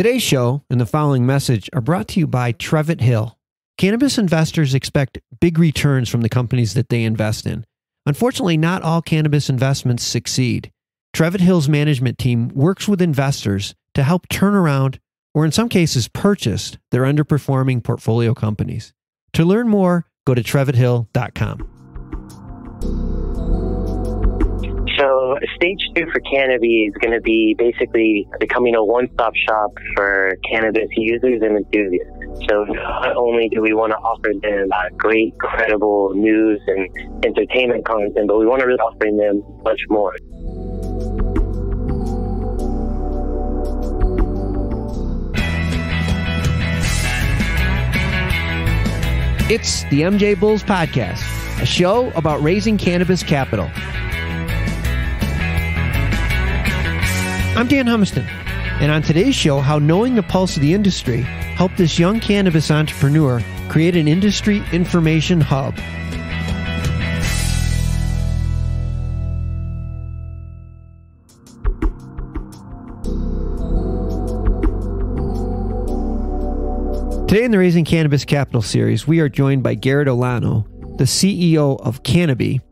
Today's show and the following message are brought to you by Trevitt Hill. Cannabis investors expect big returns from the companies that they invest in. Unfortunately, not all cannabis investments succeed. Trevitt Hill's management team works with investors to help turn around, or in some cases purchase, their underperforming portfolio companies. To learn more, go to trevithill.com. So stage 2 for Kannabi is going to be basically becoming a one-stop shop for cannabis users and enthusiasts. So not only do we want to offer them great, credible news and entertainment content, but we want to really offer them much more. It's the MJBulls podcast, a show about raising cannabis capital. I'm Dan Humiston, and on today's show, how knowing the pulse of the industry helped this young cannabis entrepreneur create an industry information hub. Today in the Raising Cannabis Capital series, we are joined by Garrett Olano, the CEO of Kannabi.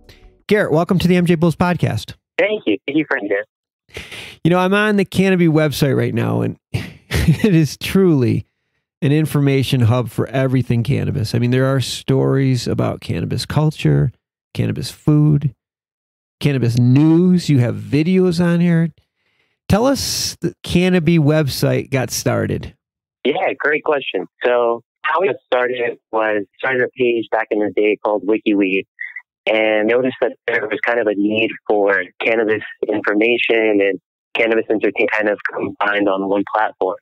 Garrett, welcome to the MJBulls podcast. Thank you. Thank you for this. You know, I'm on the Kannabi website right now, and it is truly an information hub for everything cannabis. I mean, there are stories about cannabis culture, cannabis food, cannabis news. You have videos on here. Tell us the Kannabi website got started. Yeah, great question. So how we got started was started a page back in the day called WikiWeed, and noticed that there was kind of a need for cannabis information and cannabis entertainment kind of combined on one platform.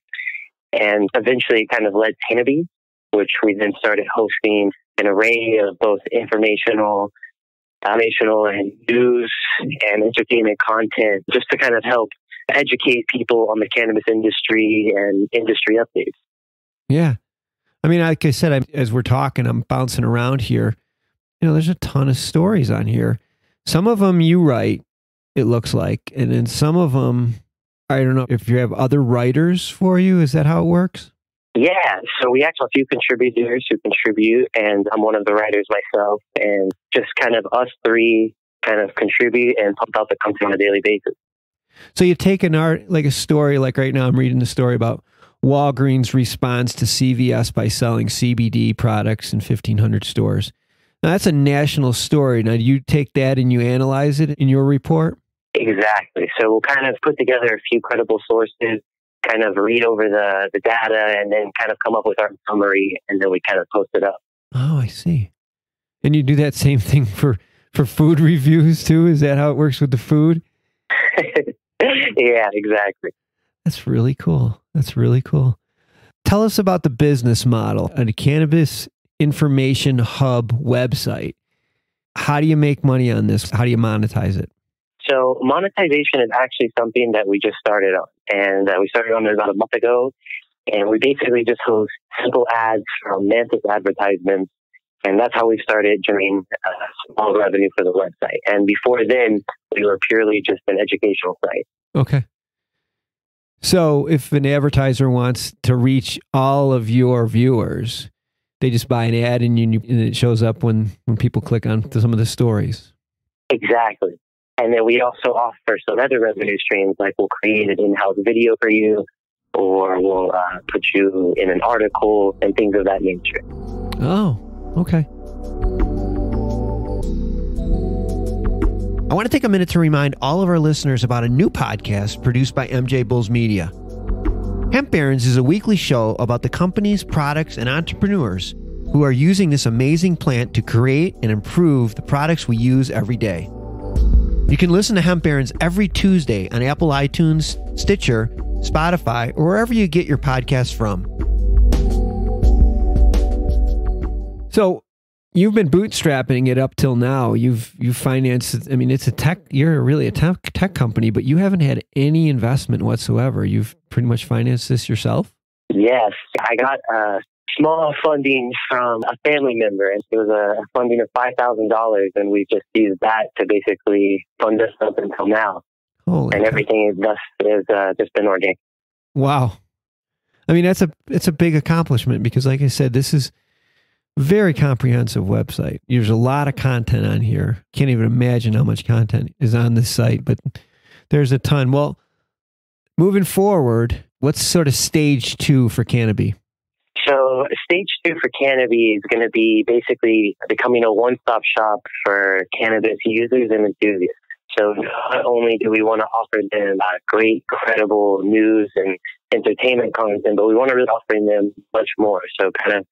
And eventually it kind of led to Kannabi, which we then started hosting an array of both informational and news and entertainment content just to kind of help educate people on the cannabis industry and industry updates. Yeah. I mean, like I said, as we're talking, I'm bouncing around here. You know, there's a ton of stories on here. Some of them you write, it looks like. And then some of them, I don't know if you have other writers for you. Is that how it works? Yeah. So we actually have a few contributors who contribute, and I'm one of the writers myself. And just kind of us three kind of contribute and pump out the content on a daily basis. So you take an art, like a story, like right now I'm reading the story about Walgreens responds to CVS by selling CBD products in 1,500 stores. Now that's a national story. Now do you take that and you analyze it in your report? Exactly. So we'll kind of put together a few credible sources, kind of read over the data, and then kind of come up with our summary, and then we kind of post it up. Oh, I see. And you do that same thing for food reviews too? Is that how it works with the food? Yeah, exactly. That's really cool. That's really cool. Tell us about the business model on a cannabis information hub website. How do you make money on this? How do you monetize it? So monetization is actually something that we just started on, and we started on it about a month ago. And we basically just host simple ads from Mantis advertisements, and that's how we started generating small revenue for the website. And before then, we were purely just an educational site. Okay. So if an advertiser wants to reach all of your viewers, they just buy an ad and it shows up when people click on some of the stories. Exactly. And then we also offer some other revenue streams, like we'll create an in-house video for you, or we'll put you in an article and things of that nature. Oh, okay. I want to take a minute to remind all of our listeners about a new podcast produced by MJBulls Media. Hemp Barons is a weekly show about the companies, products, and entrepreneurs who are using this amazing plant to create and improve the products we use every day. You can listen to Hemp Barons every Tuesday on Apple iTunes, Stitcher, Spotify, or wherever you get your podcasts from. So, you've been bootstrapping it up till now. You've financed, I mean, it's a tech, you're really a tech company, but you haven't had any investment whatsoever. You've pretty much financed this yourself? Yes. I got small funding from a family member, and it was a funding of $5,000, and we just used that to basically fund us up until now. Holy and God. Everything is just been organic. Wow. I mean, it's a big accomplishment because, like I said, this is a very comprehensive website. There's a lot of content on here. Can't even imagine how much content is on this site, but there's a ton. Well, moving forward, what's sort of stage 2 for Kannabi? So stage 2 for Kannabi is going to be basically becoming a one-stop shop for cannabis users and enthusiasts. So not only do we want to offer them great, credible news and entertainment content, but we want to really offer them much more. So kind of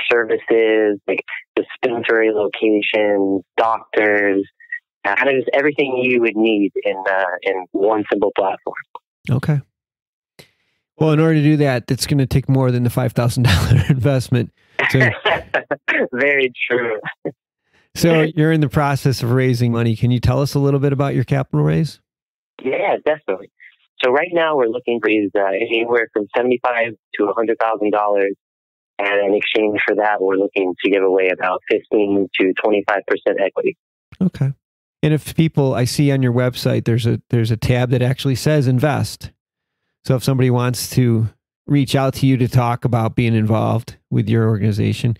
services, like dispensary locations, doctors, kind of just everything you would need in one simple platform. Okay. Well, in order to do that, it's going to take more than the $5,000 investment. So, very true. So you're in the process of raising money. Can you tell us a little bit about your capital raise? Yeah, definitely. So right now we're looking to raise anywhere from $75,000 to $100,000. And in exchange for that, we're looking to give away about 15 to 25% equity. Okay. And if people, I see on your website, there's a tab that actually says invest. So if somebody wants to reach out to you to talk about being involved with your organization,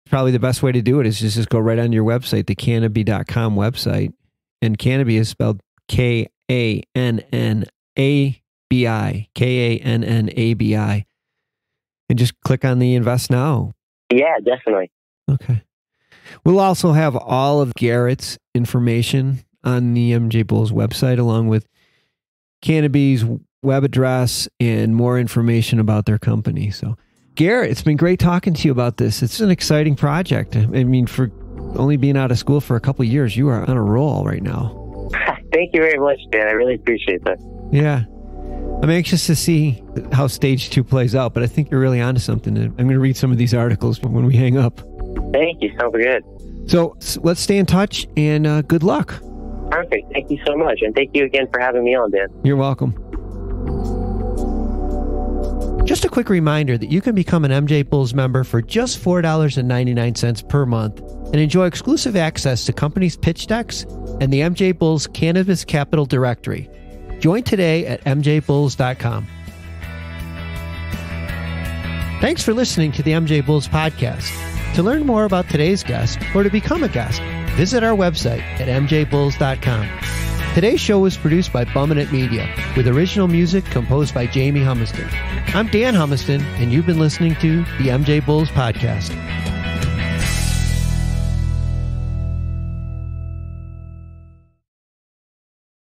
probably the best way to do it is just go right on your website, the Kannabi.com website. And Kannabi is spelled Kannabi, Kannabi. And just click on the invest now. Yeah, definitely. Okay. We'll also have all of Garrett's information on the MJBulls website, along with Kannabi's web address and more information about their company. So, Garrett, it's been great talking to you about this. It's an exciting project. I mean, for only being out of school for a couple of years, you are on a roll right now. Thank you very much, Dan. I really appreciate that. Yeah. I'm anxious to see how stage 2 plays out, but I think you're really onto something. I'm going to read some of these articles when we hang up. Thank you. Sounds good. So let's stay in touch, and good luck. Perfect. Thank you so much. And thank you again for having me on, Dan. You're welcome. Just a quick reminder that you can become an MJBulls member for just $4.99 per month and enjoy exclusive access to companies' pitch decks and the MJBulls Cannabis Capital Directory. Join today at MJBulls.com. Thanks for listening to the MJBulls podcast. To learn more about today's guest or to become a guest, visit our website at MJBulls.com. Today's show was produced by Bumminit Media, with original music composed by Jamie Humiston. I'm Dan Humiston, and you've been listening to the MJBulls podcast.